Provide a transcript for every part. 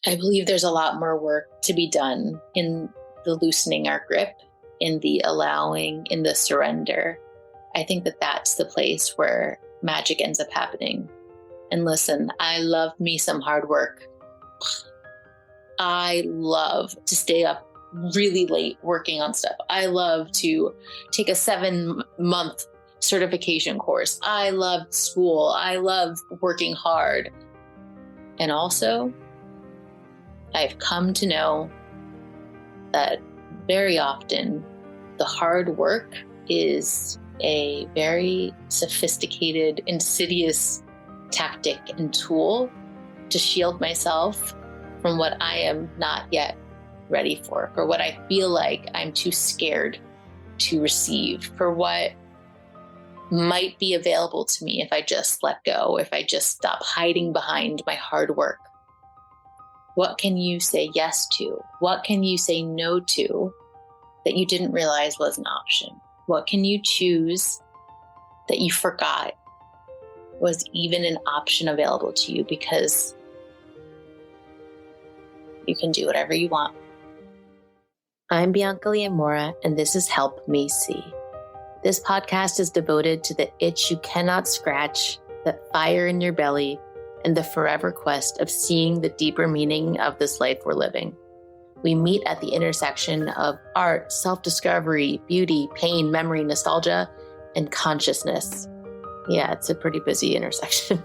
I believe there's a lot more work to be done in the loosening our grip, in the allowing, in the surrender. I think that that's the place where magic ends up happening. And listen, I love me some hard work. I love to stay up really late working on stuff. I love to take a 7-month certification course. I love school. I love working hard. And also, I've come to know that very often the hard work is a very sophisticated, insidious tactic and tool to shield myself from what I am not yet ready for what I feel like I'm too scared to receive, for what might be available to me if I just let go, if I just stop hiding behind my hard work. What can you say yes to? What can you say no to that you didn't realize was an option? What can you choose that you forgot was even an option available to you, because you can do whatever you want. I'm Bianca and this is Help Me See. This podcast is devoted to the itch you cannot scratch, that fire in your belly, and the forever quest of seeing the deeper meaning of this life we're living. We meet at the intersection of art, self-discovery, beauty, pain, memory, nostalgia, and consciousness. Yeah, it's a pretty busy intersection.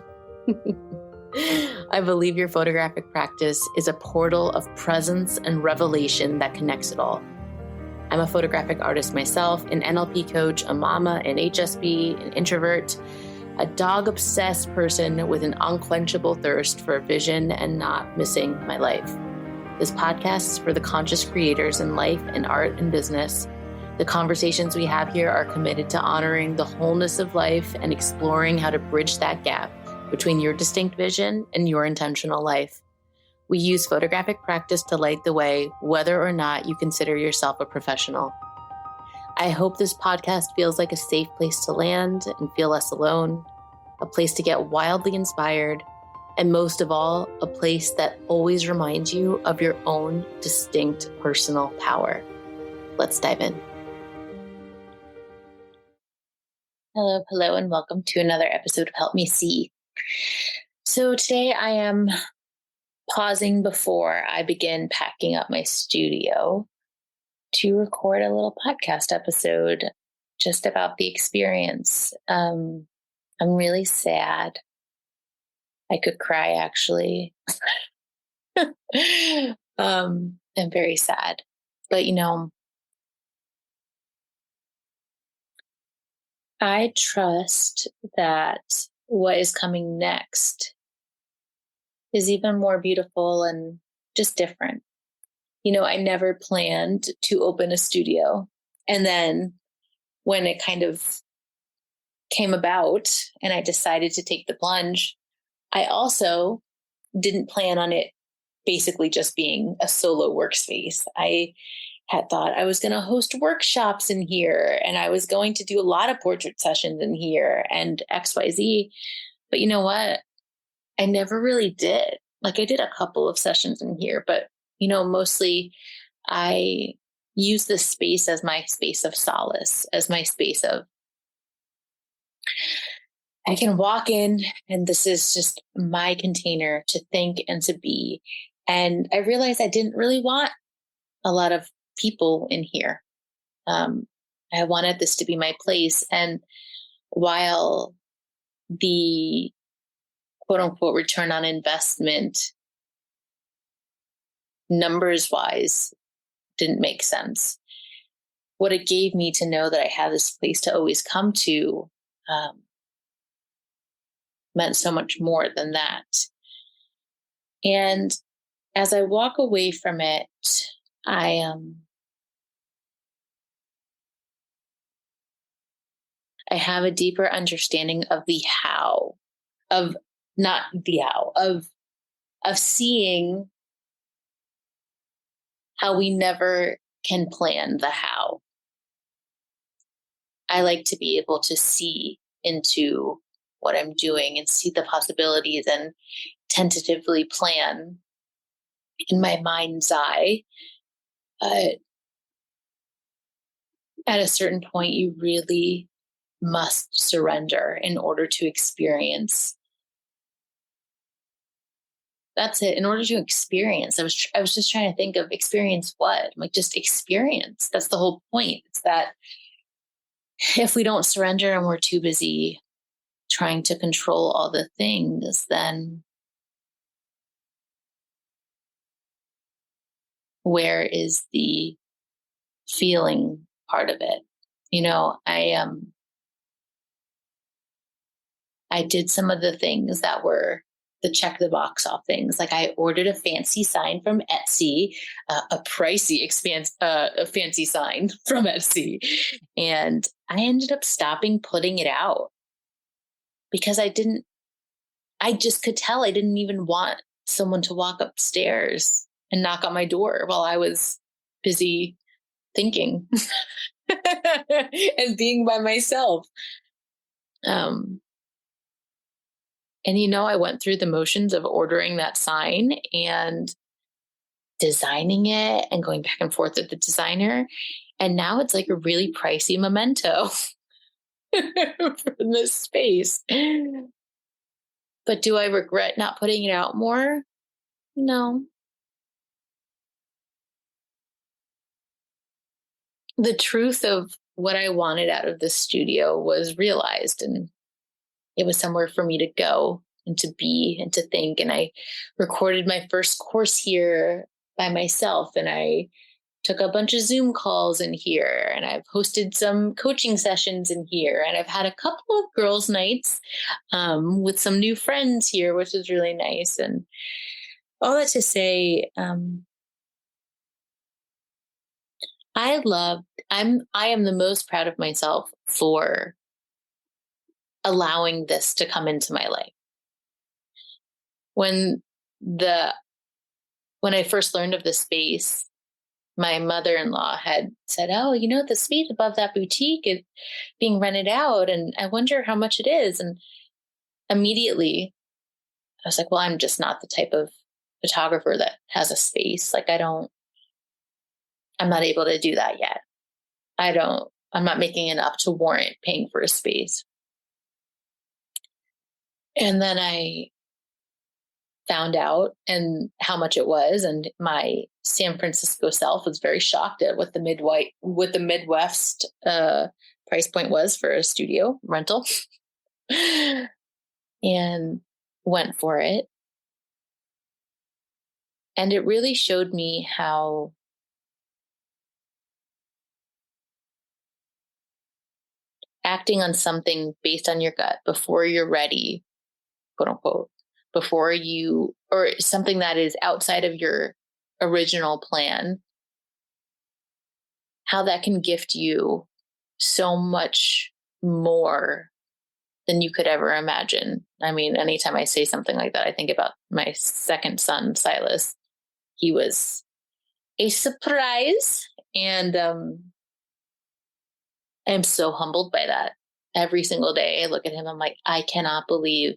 I believe your photographic practice is a portal of presence and revelation that connects it all. I'm a photographic artist myself, an NLP coach, a mama, an HSP, an introvert, a dog-obsessed person with an unquenchable thirst for vision and not missing my life. This podcast is for the conscious creators in life and art and business. The conversations we have here are committed to honoring the wholeness of life and exploring how to bridge that gap between your distinct vision and your intentional life. We use photographic practice to light the way, whether or not you consider yourself a professional. I hope this podcast feels like a safe place to land and feel less alone, a place to get wildly inspired, and most of all, a place that always reminds you of your own distinct personal power. Let's dive in. Hello, and welcome to another episode of Help Me See. So today I am pausing before I begin packing up my studio to record a little podcast episode just about the experience. I'm really sad. I could cry, actually. I'm very sad. But, I trust that what is coming next is even more beautiful and just different. I never planned to open a studio. And then when it kind of came about and I decided to take the plunge, I also didn't plan on it basically just being a solo workspace. I had thought I was going to host workshops in here, and I was going to do a lot of portrait sessions in here and XYZ. But you know what? I never really did. I did a couple of sessions in here, but mostly I use this space as my space of solace, as my space of, I can walk in and this is just my container to think and to be. And I realized I didn't really want a lot of people in here. I wanted this to be my place. And while the quote unquote return on investment numbers wise didn't make sense, what it gave me to know that I had this place to always come to meant so much more than that. And as I walk away from it, I have a deeper understanding of the how, of not the how, of seeing how we never can plan the how. I like to be able to see into what I'm doing and see the possibilities and tentatively plan in my mind's eye. But at a certain point, you really must surrender in order to experience. That's it. In order to experience, I was just trying to think of experience what? Like just experience. That's the whole point. It's that if we don't surrender and we're too busy trying to control all the things, then where is the feeling part of it? I did some of the things that were the check the box off things. Like I ordered a fancy sign from Etsy, a pricey a fancy sign from Etsy, and I ended up stopping putting it out because I just could tell I didn't even want someone to walk upstairs and knock on my door while I was busy thinking and being by myself. Um, and I went through the motions of ordering that sign and designing it and going back and forth with the designer. And now it's like a really pricey memento for this space. But do I regret not putting it out more? No. The truth of what I wanted out of the studio was realized, and it was somewhere for me to go and to be and to think. And I recorded my first course here by myself, and I took a bunch of Zoom calls in here, and I've hosted some coaching sessions in here, and I've had a couple of girls' nights with some new friends here, which is really nice. And all that to say, I am the most proud of myself for allowing this to come into my life. When the when I first learned of the space, my mother-in-law had said, "Oh, the space above that boutique is being rented out, and I wonder how much it is." And immediately I was like, "Well, I'm just not the type of photographer that has a space. Like I'm not able to do that yet. I'm not making enough to warrant paying for a space." And then I found out and how much it was, and my San Francisco self was very shocked at what the Midwest price point was for a studio rental, and went for it. And it really showed me how acting on something based on your gut before you're ready, quote unquote, before you, or something that is outside of your original plan, how that can gift you so much more than you could ever imagine. I mean, anytime I say something like that, I think about my second son, Silas. He was a surprise. And I am so humbled by that. Every single day I look at him, I'm like, I cannot believe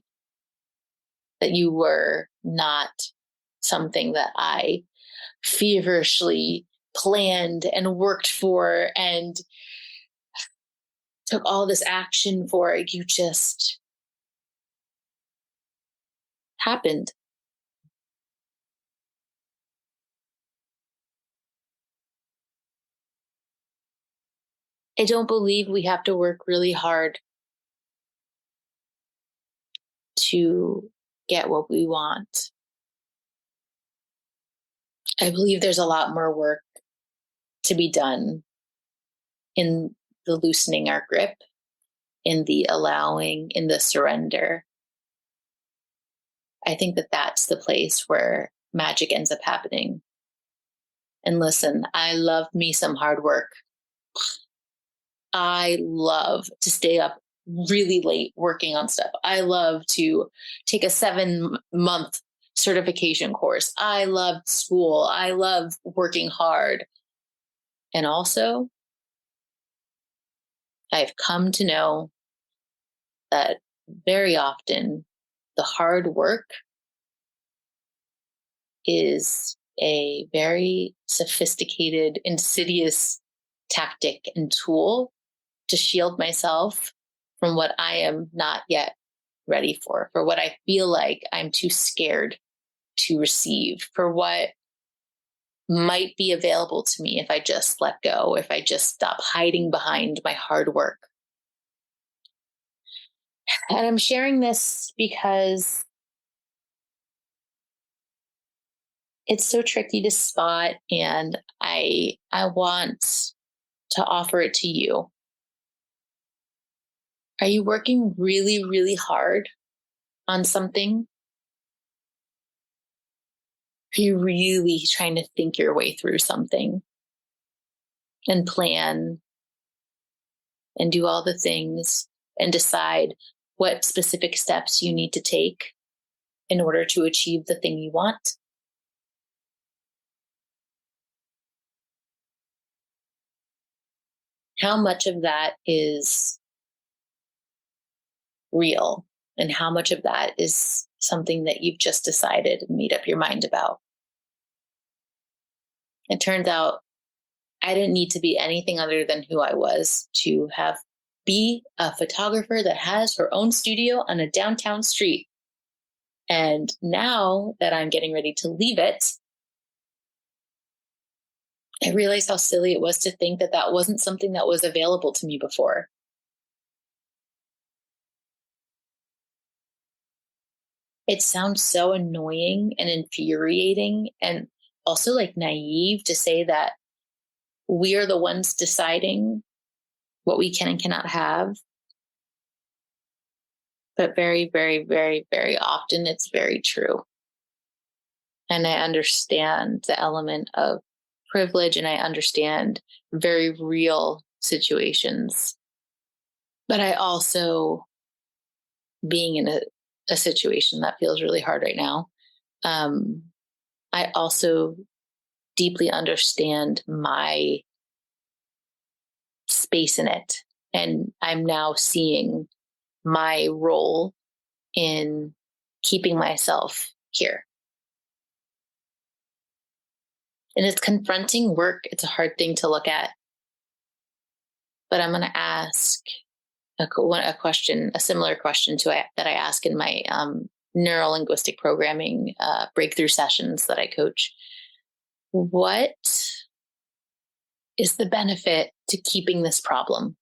that you were not something that I feverishly planned and worked for and took all this action for. You just happened. I don't believe we have to work really hard to get what we want. I believe there's a lot more work to be done in the loosening our grip, in the allowing, in the surrender. I think that that's the place where magic ends up happening. And listen, I love me some hard work. I love to stay up really late working on stuff. I love to take a 7-month certification course. I love school. I love working hard. And also, I've come to know that very often the hard work is a very sophisticated, insidious tactic and tool to shield myself from what I am not yet ready for what I feel like I'm too scared to receive, for what might be available to me if I just let go, if I just stop hiding behind my hard work. And I'm sharing this because it's so tricky to spot, and I want to offer it to you. Are you working really, really hard on something? Are you really trying to think your way through something and plan and do all the things and decide what specific steps you need to take in order to achieve the thing you want? How much of that is real, and how much of that is something that you've just decided and made up your mind about? It turns out I didn't need to be anything other than who I was to be a photographer that has her own studio on a downtown street. And now that I'm getting ready to leave it, I realized how silly it was to think that that wasn't something that was available to me before. It sounds so annoying and infuriating, and also like naive to say that we are the ones deciding what we can and cannot have. But very, very, very, very often it's very true. And I understand the element of privilege, and I understand very real situations. But I also, being in a situation that feels really hard right now, I also deeply understand my space in it. And I'm now seeing my role in keeping myself here. And it's confronting work. It's a hard thing to look at. But I'm going to ask a question, a similar question that I ask in my neuro-linguistic programming breakthrough sessions that I coach. What is the benefit to keeping this problem?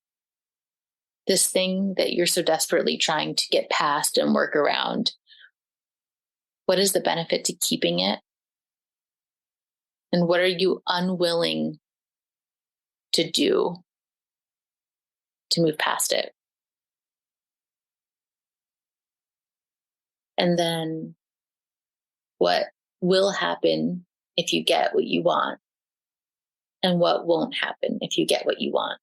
This thing that you're so desperately trying to get past and work around. What is the benefit to keeping it? And what are you unwilling to do to move past it? And then what will happen if you get what you want? And what won't happen if you get what you want?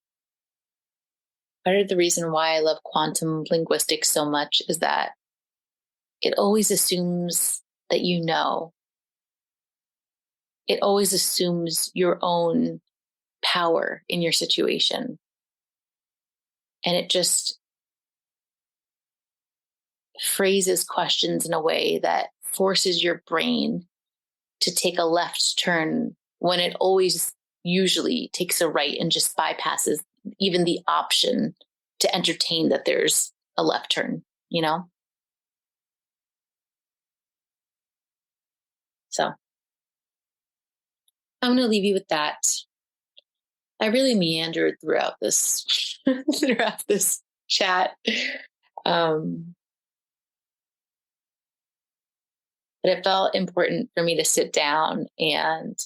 Part of the reason why I love quantum linguistics so much is that it always assumes that you know. It always assumes your own power in your situation. And it just phrases questions in a way that forces your brain to take a left turn when it always usually takes a right and just bypasses even the option to entertain that there's a left turn, you know? So I'm going to leave you with that. I really meandered throughout this throughout this chat. Um, but it felt important for me to sit down and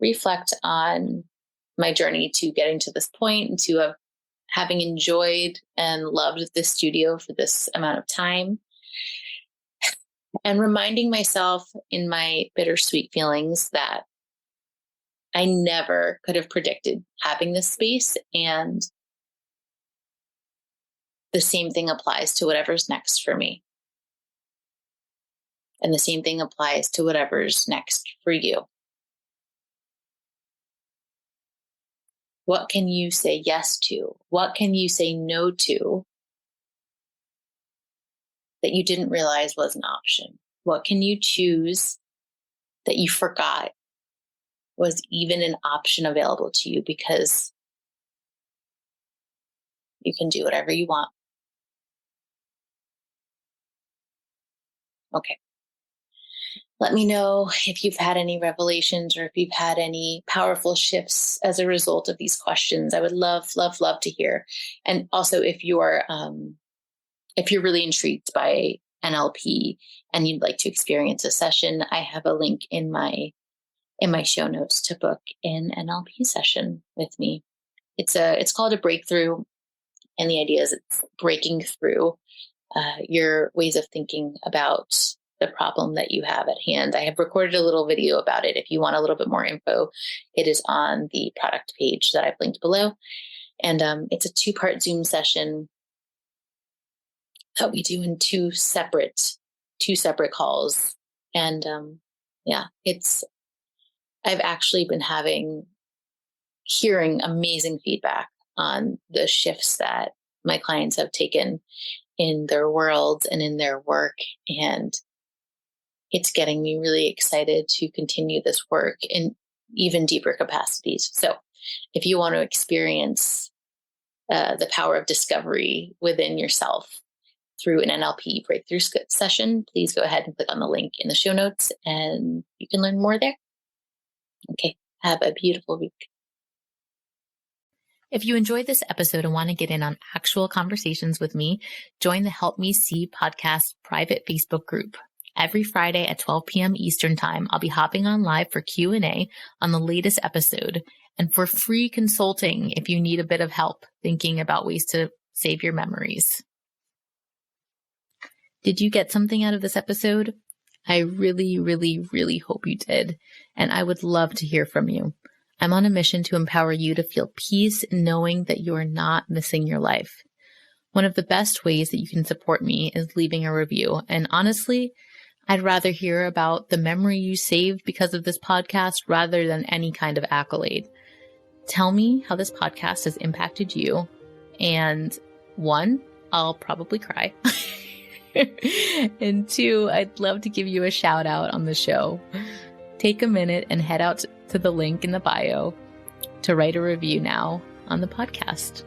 reflect on my journey to getting to this point, and to having enjoyed and loved this studio for this amount of time, and reminding myself in my bittersweet feelings that I never could have predicted having this space. And the same thing applies to whatever's next for me. And the same thing applies to whatever's next for you. What can you say yes to? What can you say no to that you didn't realize was an option? What can you choose that you forgot was even an option available to you, because you can do whatever you want. Okay. Let me know if you've had any revelations or if you've had any powerful shifts as a result of these questions. I would love, love, love to hear. And also, if you're really intrigued by NLP and you'd like to experience a session, I have a link in my show notes to book an NLP session with me. It's called a breakthrough, and the idea is it's breaking through your ways of thinking about the problem that you have at hand. I have recorded a little video about it. If you want a little bit more info, it is on the product page that I've linked below. And it's a 2-part Zoom session that we do in two separate calls. And I've actually been hearing amazing feedback on the shifts that my clients have taken in their world and in their work. And it's getting me really excited to continue this work in even deeper capacities. So if you want to experience the power of discovery within yourself through an NLP breakthrough session, please go ahead and click on the link in the show notes and you can learn more there. Okay. Have a beautiful week. If you enjoyed this episode and want to get in on actual conversations with me, join the Help Me See podcast private Facebook group. Every Friday at 12 p.m. Eastern Time, I'll be hopping on live for Q&A on the latest episode and for free consulting if you need a bit of help thinking about ways to save your memories. Did you get something out of this episode? I really, really, really hope you did, and I would love to hear from you. I'm on a mission to empower you to feel peace knowing that you are not missing your life. One of the best ways that you can support me is leaving a review, and honestly, I'd rather hear about the memory you saved because of this podcast rather than any kind of accolade. Tell me how this podcast has impacted you, and 1, I'll probably cry. And 2, I'd love to give you a shout out on the show. Take a minute and head out to the link in the bio to write a review now on the podcast.